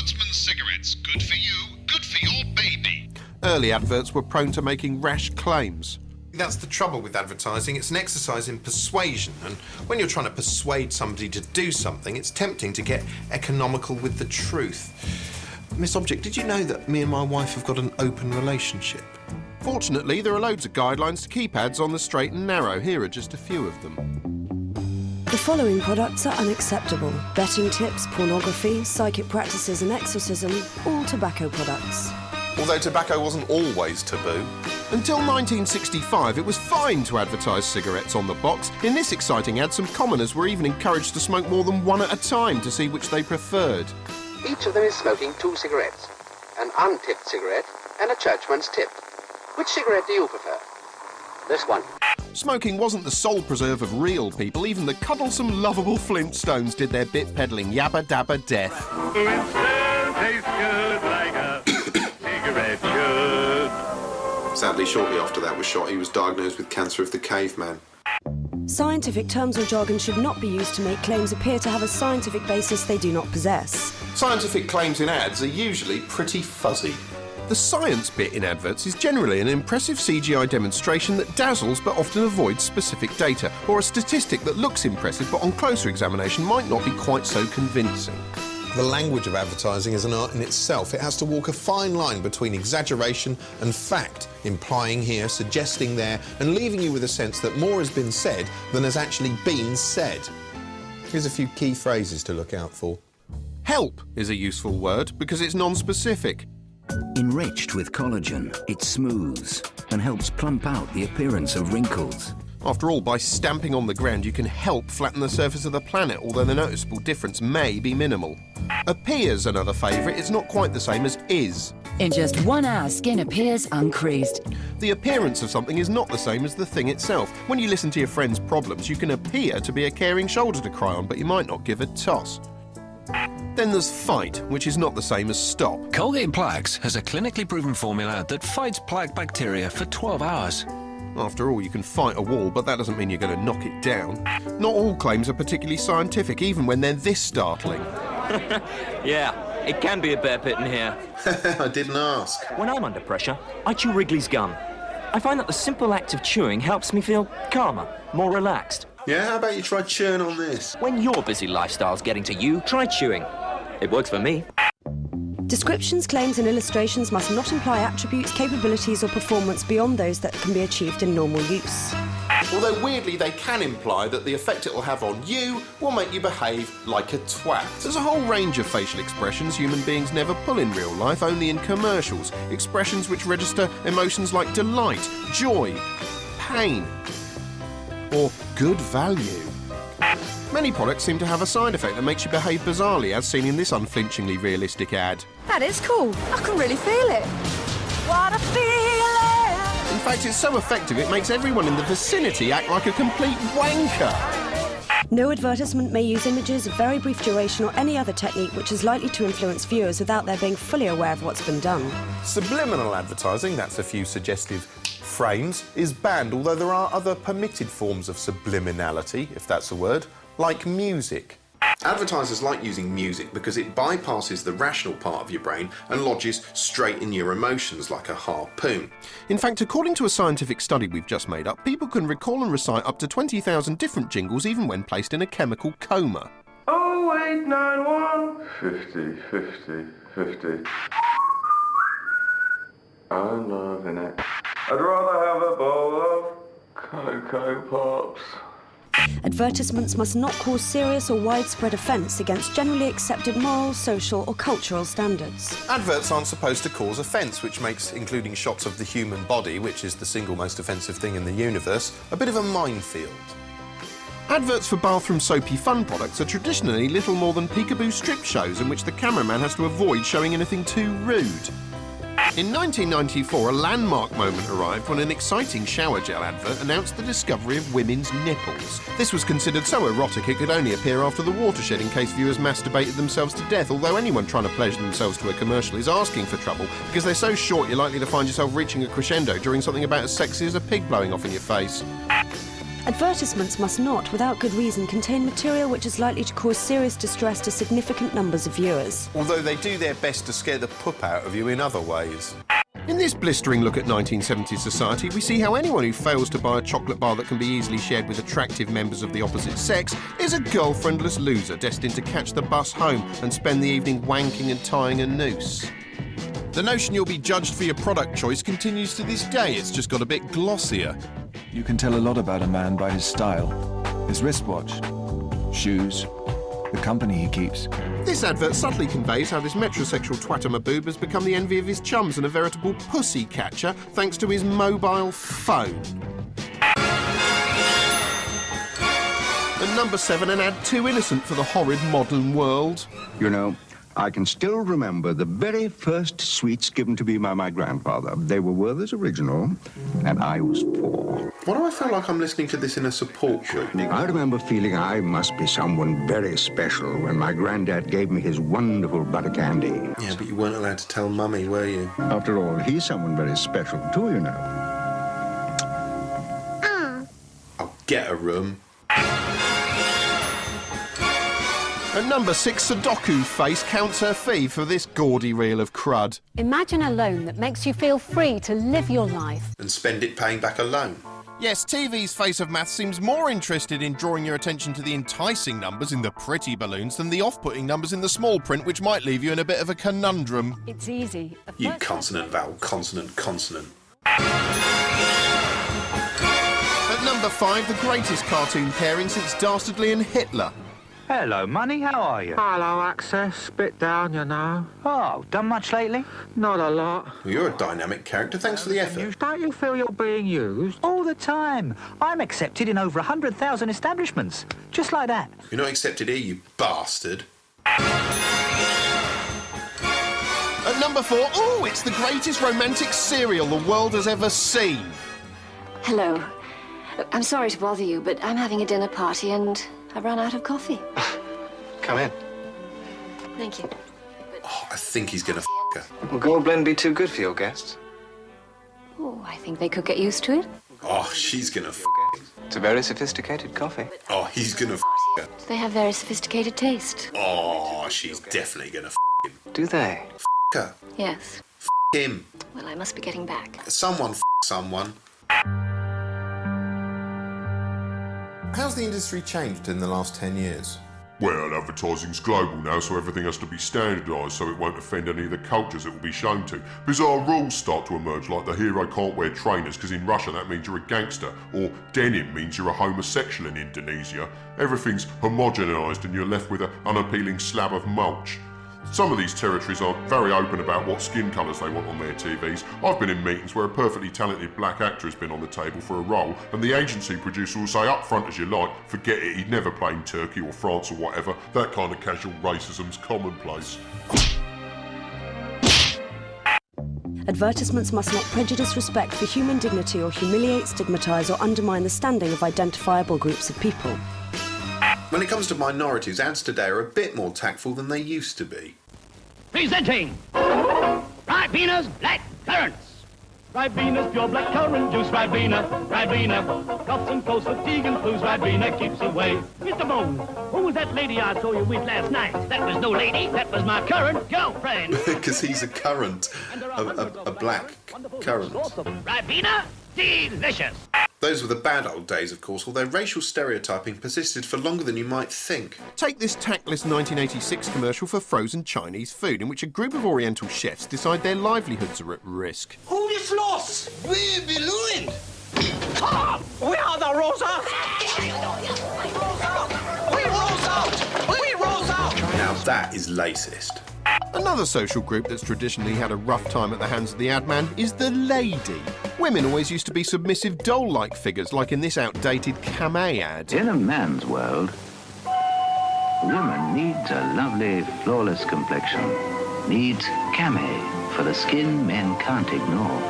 Ombudsman cigarettes. Good for you, good for your baby. Early adverts were prone to making rash claims. That's the trouble with advertising. It's an exercise in persuasion, and when you're trying to persuade somebody to do something, it's tempting to get economical with the truth. Miss Object, did you know that me and my wife have got an open relationship? Fortunately, there are loads of guidelines to keep ads on the straight and narrow. Here are just a few of them. The following products are unacceptable. Betting tips, pornography, psychic practices and exorcism, all tobacco products. Although tobacco wasn't always taboo. Until 1965, it was fine to advertise cigarettes on the box. In this exciting ad, some commoners were even encouraged to smoke more than one at a time to see which they preferred. Each of them is smoking 2 cigarettes, an untipped cigarette and a churchman's tip. Which cigarette do you prefer? This one. Smoking wasn't the sole preserve of real people. Even the cuddlesome, lovable Flintstones did their bit peddling yabba dabba death. It still tastes good like a cigarette should. Sadly, shortly after that was shot, he was diagnosed with cancer of the caveman. Scientific terms or jargon should not be used to make claims appear to have a scientific basis they do not possess. Scientific claims in ads are usually pretty fuzzy. The science bit in adverts is generally an impressive CGI demonstration that dazzles but often avoids specific data, or a statistic that looks impressive but on closer examination might not be quite so convincing. The language of advertising is an art in itself. It has to walk a fine line between exaggeration and fact, implying here, suggesting there, and leaving you with a sense that more has been said than has actually been said. Here's a few key phrases to look out for. Help is a useful word because it's non-specific. Enriched with collagen, it smooths and helps plump out the appearance of wrinkles. After all, by stamping on the ground, you can help flatten the surface of the planet, although the noticeable difference may be minimal. Appears another favourite. It's not quite the same as is. In just 1 hour, skin appears uncreased. The appearance of something is not the same as the thing itself. When you listen to your friend's problems, you can appear to be a caring shoulder to cry on, but you might not give a toss. Then there's fight, which is not the same as stop. Colgate Plaques has a clinically proven formula that fights plaque bacteria for 12 hours. After all, you can fight a wall, but that doesn't mean you're going to knock it down. Not all claims are particularly scientific, even when they're this startling. Yeah, it can be a bear pit in here. I didn't ask. When I'm under pressure, I chew Wrigley's gum. I find that the simple act of chewing helps me feel calmer, more relaxed. Yeah, how about you try chewing on this? When your busy lifestyle's getting to you, try chewing. It works for me. Descriptions, claims and illustrations must not imply attributes, capabilities or performance beyond those that can be achieved in normal use. Although weirdly they can imply that the effect it will have on you will make you behave like a twat. There's a whole range of facial expressions human beings never pull in real life, only in commercials. Expressions which register emotions like delight, joy, pain, or good value. Many products seem to have a side effect that makes you behave bizarrely, as seen in this unflinchingly realistic ad. That is cool. I can really feel it. What a feeling! In fact, it's so effective it makes everyone in the vicinity act like a complete wanker. No advertisement may use images of very brief duration or any other technique which is likely to influence viewers without their being fully aware of what's been done. Subliminal advertising, that's a few suggestive frames, is banned, although there are other permitted forms of subliminality, if that's a word, like music. Advertisers like using music because it bypasses the rational part of your brain and lodges straight in your emotions like a harpoon. In fact, according to a scientific study we've just made up, people can recall and recite up to 20,000 different jingles even when placed in a chemical coma. 0891 50 50 50. I'm loving it. I'd rather have a bowl of Cocoa Pops. Advertisements must not cause serious or widespread offence against generally accepted moral, social or cultural standards. Adverts aren't supposed to cause offence, which makes including shots of the human body, which is the single most offensive thing in the universe, a bit of a minefield. Adverts for bathroom soapy fun products are traditionally little more than peekaboo strip shows in which the cameraman has to avoid showing anything too rude. In 1994, a landmark moment arrived when an exciting shower gel advert announced the discovery of women's nipples. This was considered so erotic it could only appear after the watershed in case viewers masturbated themselves to death, although anyone trying to pleasure themselves to a commercial is asking for trouble because they're so short you're likely to find yourself reaching a crescendo during something about as sexy as a pig blowing off in your face. Advertisements must not, without good reason, contain material which is likely to cause serious distress to significant numbers of viewers. Although they do their best to scare the poop out of you in other ways. In this blistering look at 1970s society, we see how anyone who fails to buy a chocolate bar that can be easily shared with attractive members of the opposite sex is a girlfriendless loser destined to catch the bus home and spend the evening wanking and tying a noose. The notion you'll be judged for your product choice continues to this day. It's just got a bit glossier. You can tell a lot about a man by his style, his wristwatch, shoes, the company he keeps. This advert subtly conveys how this metrosexual twatamaboоб has become the envy of his chums and a veritable pussy catcher thanks to his mobile phone. And number 7, an ad too innocent for the horrid modern world. You know, I can still remember the very first sweets given to me by my grandfather. They were Werther's Original, and I was 4. Why do I feel like I'm listening to this in a support group? I remember feeling I must be someone very special when my granddad gave me his wonderful butter candy. Yeah, but you weren't allowed to tell Mummy, were you? After all, he's someone very special too, you know. I'll get a room. At number 6, Sudoku Face counts her fee for this gaudy reel of crud. Imagine a loan that makes you feel free to live your life. And spend it paying back a loan. Yes, TV's Face of Math seems more interested in drawing your attention to the enticing numbers in the pretty balloons than the off-putting numbers in the small print, which might leave you in a bit of a conundrum. It's easy. You consonant, vowel, consonant, consonant. At number 5, the greatest cartoon pairing since Dastardly and Hitler. Hello, Money, how are you? Hello, Access. Bit down, you know. Oh, done much lately? Not a lot. Well, you're a dynamic character, thanks for the effort. Don't you feel you're being used? All the time. I'm accepted in over 100,000 establishments. Just like that. You're not accepted here, you bastard. At number 4, ooh, it's the greatest romantic serial the world has ever seen. Hello. I'm sorry to bother you, but I'm having a dinner party and I've run out of coffee. Come in. Thank you. Oh, I think he's gonna f*** her. Will Gold Blend be too good for your guests? Oh, I think they could get used to it. Oh, she's gonna f*** him. It's a very sophisticated coffee. Oh, he's gonna f*** her. They have very sophisticated taste. Oh, she's definitely gonna f*** him. Do they? F*** her. Yes. F*** him. Well, I must be getting back. Someone f*** someone. How's the industry changed in the last 10 years? Well, advertising's global now, so everything has to be standardised so it won't offend any of the cultures it will be shown to. Bizarre rules start to emerge, like the hero can't wear trainers because in Russia that means you're a gangster, or denim means you're a homosexual in Indonesia. Everything's homogenised and you're left with an unappealing slab of mulch. Some of these territories are very open about what skin colours they want on their TVs. I've been in meetings where a perfectly talented black actor has been on the table for a role, and the agency producer will say up front as you like, forget it, he'd never play in Turkey or France or whatever. That kind of casual racism's commonplace. Advertisements must not prejudice respect for human dignity or humiliate, stigmatise or undermine the standing of identifiable groups of people. When it comes to minorities, ads today are a bit more tactful than they used to be. Presenting Ribena's Black Currants. Ribena's pure black currant juice. Ribena. Coughs and colds, fatigue and flus. Ribena keeps away. Mr. Bones, who was that lady I saw you with last night? That was no lady. That was my current girlfriend. Because he's a currant. A black currant. Ribena, delicious. Those were the bad old days, of course, although racial stereotyping persisted for longer than you might think. Take this tactless 1986 commercial for frozen Chinese food, in which a group of Oriental chefs decide their livelihoods are at risk. Who is lost? We be ruined. Ah, we are the Rosa. We rose out. We rose out. Now that is racist. Another social group that's traditionally had a rough time at the hands of the ad man is the lady. Women always used to be submissive doll-like figures, like in this outdated Camay ad. In a man's world, a woman needs a lovely, flawless complexion, needs Camay for the skin men can't ignore.